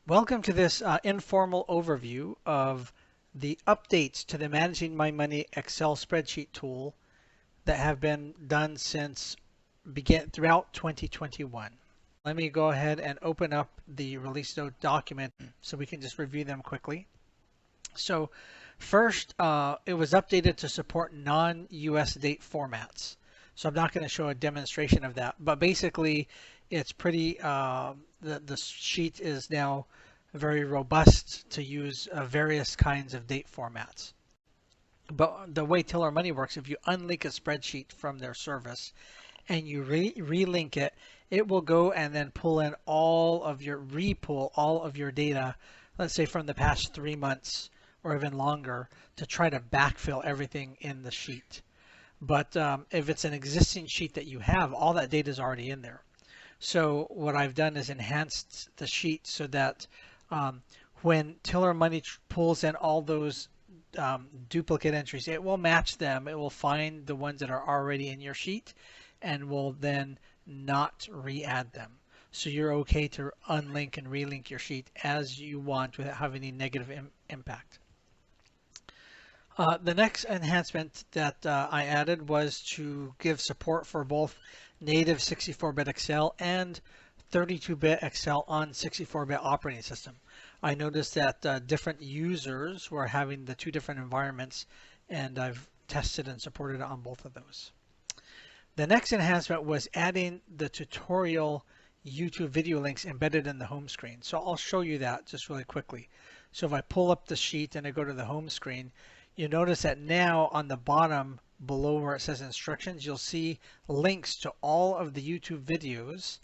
Welcome to this informal overview of the updates to the Managing My Money Excel spreadsheet tool that have been done since throughout 2021. Let me go ahead and open up the release note document so we can just review them quickly. So first, it was updated to support non-US date formats. So I'm not going to show a demonstration of that, but basically it's pretty, the sheet is now very robust to use various kinds of date formats. But the way Tiller Money works, if you unlink a spreadsheet from their service and you relink it, it will go and then pull in repull all of your data, let's say from the past 3 months or even longer, to try to backfill everything in the sheet. But if it's an existing sheet that you have, all that data is already in there. So what I've done is enhanced the sheet so that when Tiller Money pulls in all those duplicate entries, it will match them. It will find the ones that are already in your sheet and will then not re-add them. So you're okay to unlink and relink your sheet as you want without having any negative impact. The next enhancement that I added was to give support for both native 64-bit Excel and 32-bit Excel on 64-bit operating system. I noticed that different users were having the two different environments, and I've tested and supported it on both of those. The next enhancement was adding the tutorial YouTube video links embedded in the home screen. So I'll show you that just really quickly. So if I pull up the sheet and I go to the home screen, you notice that now on the bottom below where it says instructions, you'll see links to all of the YouTube videos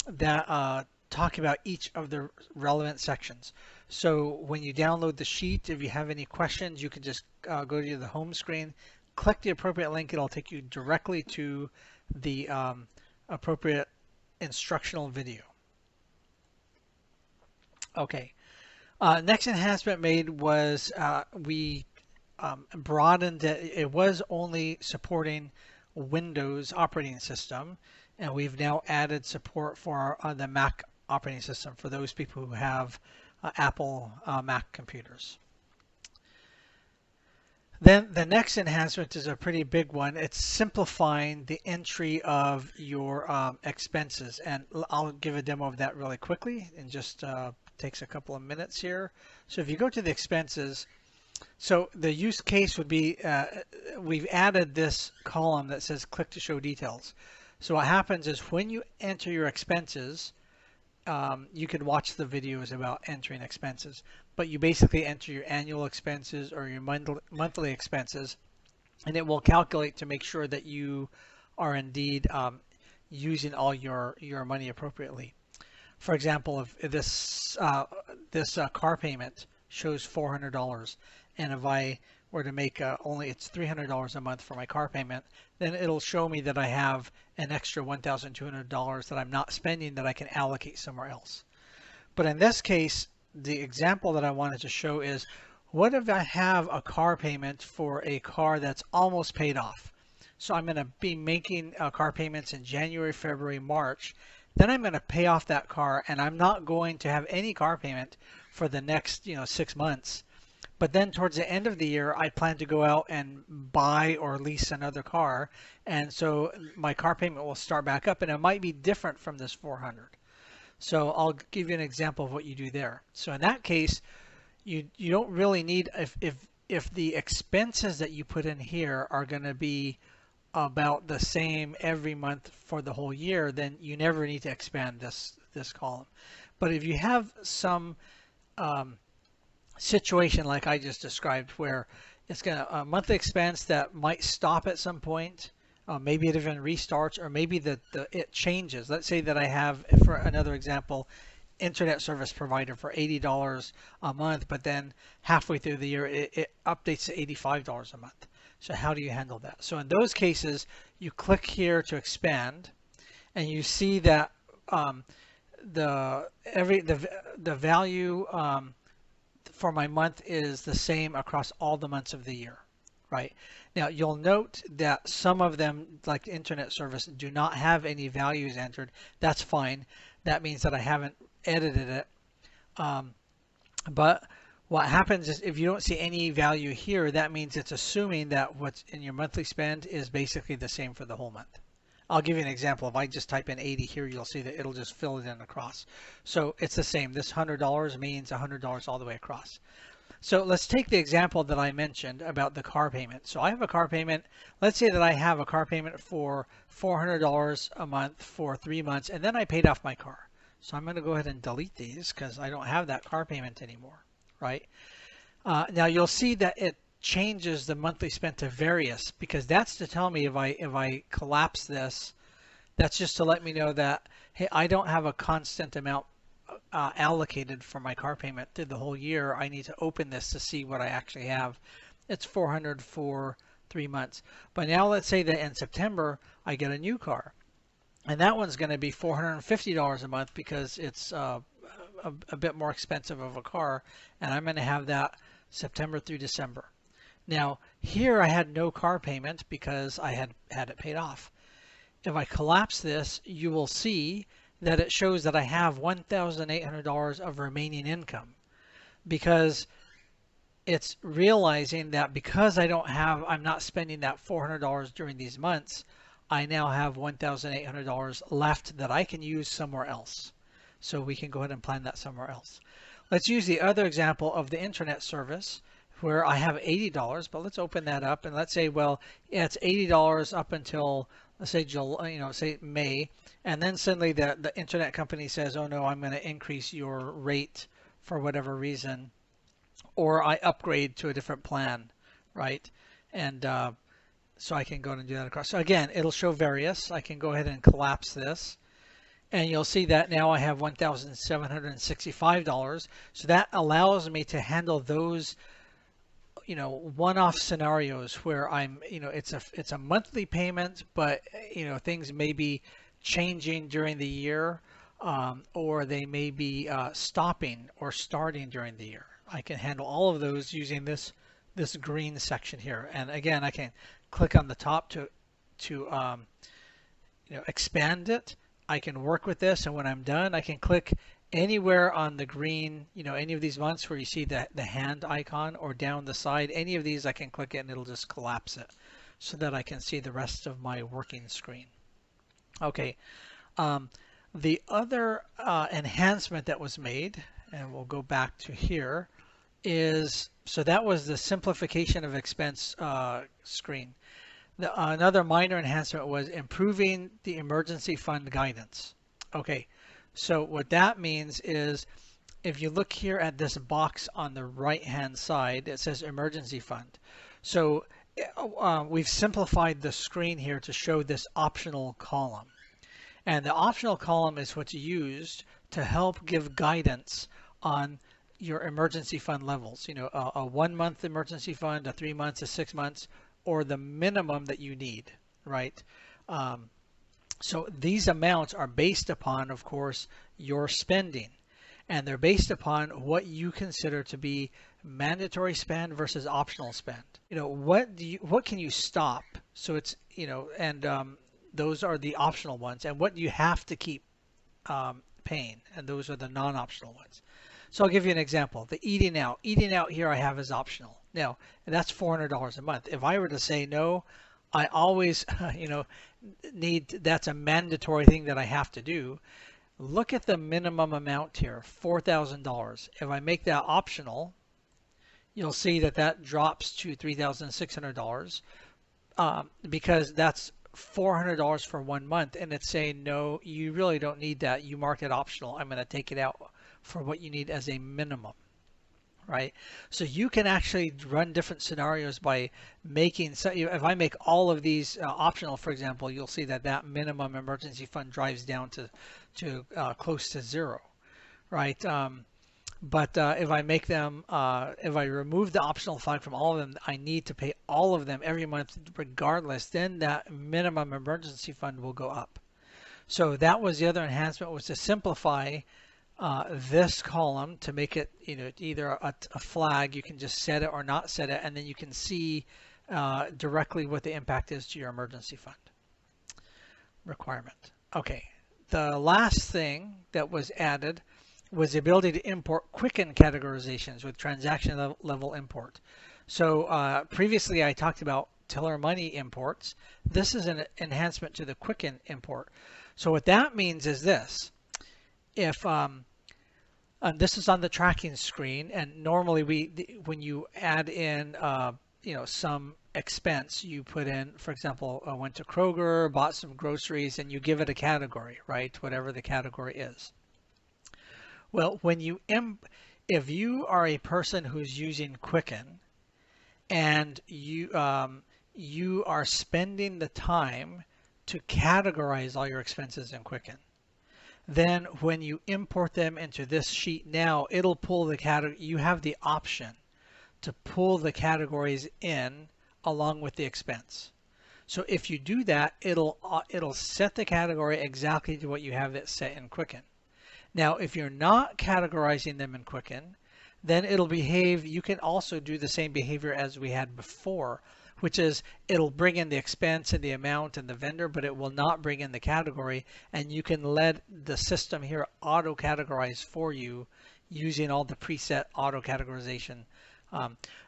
that talk about each of the relevant sections. So when you download the sheet, if you have any questions, you can just go to the home screen, click the appropriate link. It'll take you directly to the appropriate instructional video. Okay. Next enhancement made was we broadened it. It was only supporting Windows operating system, and we've now added support for the Mac operating system for those people who have Apple Mac computers. Then the next enhancement is a pretty big one. It's simplifying the entry of your expenses, and I'll give a demo of that really quickly, and just takes a couple of minutes here. So if you go to the expenses, so the use case would be we've added this column that says click to show details. So what happens is when you enter your expenses, you can watch the videos about entering expenses, but you basically enter your annual expenses or your monthly expenses, and it will calculate to make sure that you are indeed using all your money appropriately. For example, if this car payment shows $400, and if I were to make it's $300 a month for my car payment, then it'll show me that I have an extra $1,200 that I'm not spending that I can allocate somewhere else. But in this case, the example that I wanted to show is, what if I have a car payment for a car that's almost paid off? So I'm going to be making car payments in January, February, March. Then I'm going to pay off that car, and I'm not going to have any car payment for the next 6 months. But then towards the end of the year, I plan to go out and buy or lease another car. And so my car payment will start back up, and it might be different from this 400. So I'll give you an example of what you do there. So in that case, you don't really need, if the expenses that you put in here are going to be about the same every month for the whole year, then you never need to expand this column. But if you have some situation like I just described, where it's going to a monthly expense that might stop at some point, maybe it even restarts, or maybe it changes. Let's say that I have, for another example, internet service provider for $80 a month, but then halfway through the year it updates to $85 a month. So how do you handle that? So in those cases, you click here to expand, and you see that the value for my month is the same across all the months of the year, right? Now you'll note that some of them, like internet service, do not have any values entered. That's fine. That means that I haven't edited it. But what happens is if you don't see any value here, that means it's assuming that what's in your monthly spend is basically the same for the whole month. I'll give you an example. If I just type in 80 here, you'll see that it'll just fill it in across. So it's the same. This $100 means $100 all the way across. So let's take the example that I mentioned about the car payment. So I have a car payment. Let's say that I have a car payment for $400 a month for 3 months, and then I paid off my car. So I'm going to go ahead and delete these because I don't have that car payment anymore, right? Now you'll see that it changes the monthly spend to various, because that's to tell me if I collapse this, that's just to let me know that, hey, I don't have a constant amount allocated for my car payment through the whole year. I need to open this to see what I actually have. It's $400 for 3 months. But now let's say that in September I get a new car, and that one's going to be $450 a month because it's a bit more expensive of a car, and I'm going to have that September through December. Now here I had no car payment because I had it paid off. If I collapse this, you will see that it shows that I have $1,800 of remaining income, because it's realizing that because I'm not spending that $400 during these months, I now have $1,800 left that I can use somewhere else. So we can go ahead and plan that somewhere else. Let's use the other example of the internet service where I have $80, but let's open that up and let's say, well, yeah, it's $80 up until, let's say July, say May, and then suddenly the internet company says, oh no, I'm going to increase your rate for whatever reason, or I upgrade to a different plan, right? And so I can go and do that across. So again, it'll show various. I can go ahead and collapse this, and you'll see that now I have $1,765. So that allows me to handle those one-off scenarios where it's a monthly payment, but things may be changing during the year, or they may be stopping or starting during the year. I can handle all of those using this green section here. And again, I can click on the top to expand it. I can work with this, and when I'm done, I can click anywhere on the green, any of these months where you see the hand icon, or down the side, any of these I can click it and it'll just collapse it so that I can see the rest of my working screen. Okay, the other enhancement that was made, and we'll go back to here, is, so that was the simplification of expense screen. Another minor enhancement was improving the emergency fund guidance. Okay, so what that means is if you look here at this box on the right hand side, it says emergency fund. So we've simplified the screen here to show this optional column. And the optional column is what's used to help give guidance on your emergency fund levels. A 1 month emergency fund, a 3 months, a 6 months, or the minimum that you need, right? So these amounts are based upon, of course, your spending, and they're based upon what you consider to be mandatory spend versus optional spend. What can you stop? So it's, those are the optional ones, and what you have to keep paying, and those are the non-optional ones. So I'll give you an example. The eating out. Eating out here I have as optional. Now, that's $400 a month. If I were to say no, I always, that's a mandatory thing that I have to do. Look at the minimum amount here, $4,000. If I make that optional, you'll see that drops to $3,600 because that's $400 for 1 month, and it's saying, no, you really don't need that. You mark it optional. I'm going to take it out for what you need as a minimum, right? So you can actually run different scenarios by making, so if I make all of these optional, for example, you'll see that minimum emergency fund drives down to close to zero, right? But if I make them, if I remove the optional flag from all of them, I need to pay all of them every month regardless, then that minimum emergency fund will go up. So that was the other enhancement, was to simplify this column to make it, either a flag, you can just set it or not set it, and then you can see directly what the impact is to your emergency fund requirement. Okay, the last thing that was added was the ability to import Quicken categorizations with transaction level import. So previously I talked about tiller money imports. This is an enhancement to the Quicken import. So what that means is this. If this is on the tracking screen, and normally when you add in some expense, you put in, for example, I went to Kroger, bought some groceries, and you give it a category, right? Whatever the category is. Well, if you are a person who's using Quicken and you are spending the time to categorize all your expenses in Quicken, then when you import them into this sheet now, it'll pull the category. You have the option to pull the categories in along with the expense. So if you do that, it'll set the category exactly to what you have it set in Quicken. Now, if you're not categorizing them in Quicken, then it'll behave. You can also do the same behavior as we had before, which is it'll bring in the expense and the amount and the vendor, but it will not bring in the category. And you can let the system here auto categorize for you using all the preset auto categorization.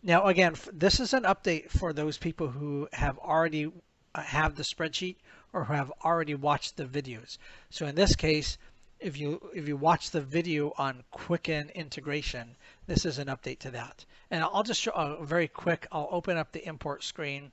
Now, again, this is an update for those people who have already have the spreadsheet or who have already watched the videos. So in this case, if you watch the video on Quicken integration, this is an update to that. And I'll just show very quick. I'll open up the import screen,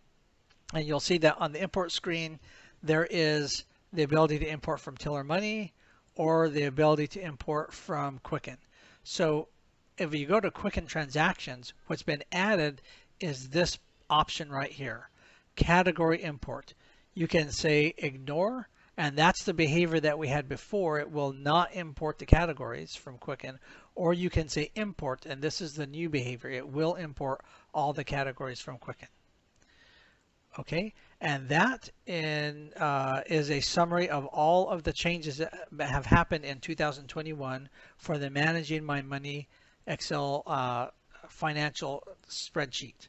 and you'll see that on the import screen there is the ability to import from Tiller Money or the ability to import from Quicken. So if you go to Quicken Transactions, what's been added is this option right here, Category Import. You can say ignore, and that's the behavior that we had before. It will not import the categories from Quicken. Or you can say import, and this is the new behavior. It will import all the categories from Quicken. Okay, and that is a summary of all of the changes that have happened in 2021 for the Managing My Money Excel financial spreadsheet.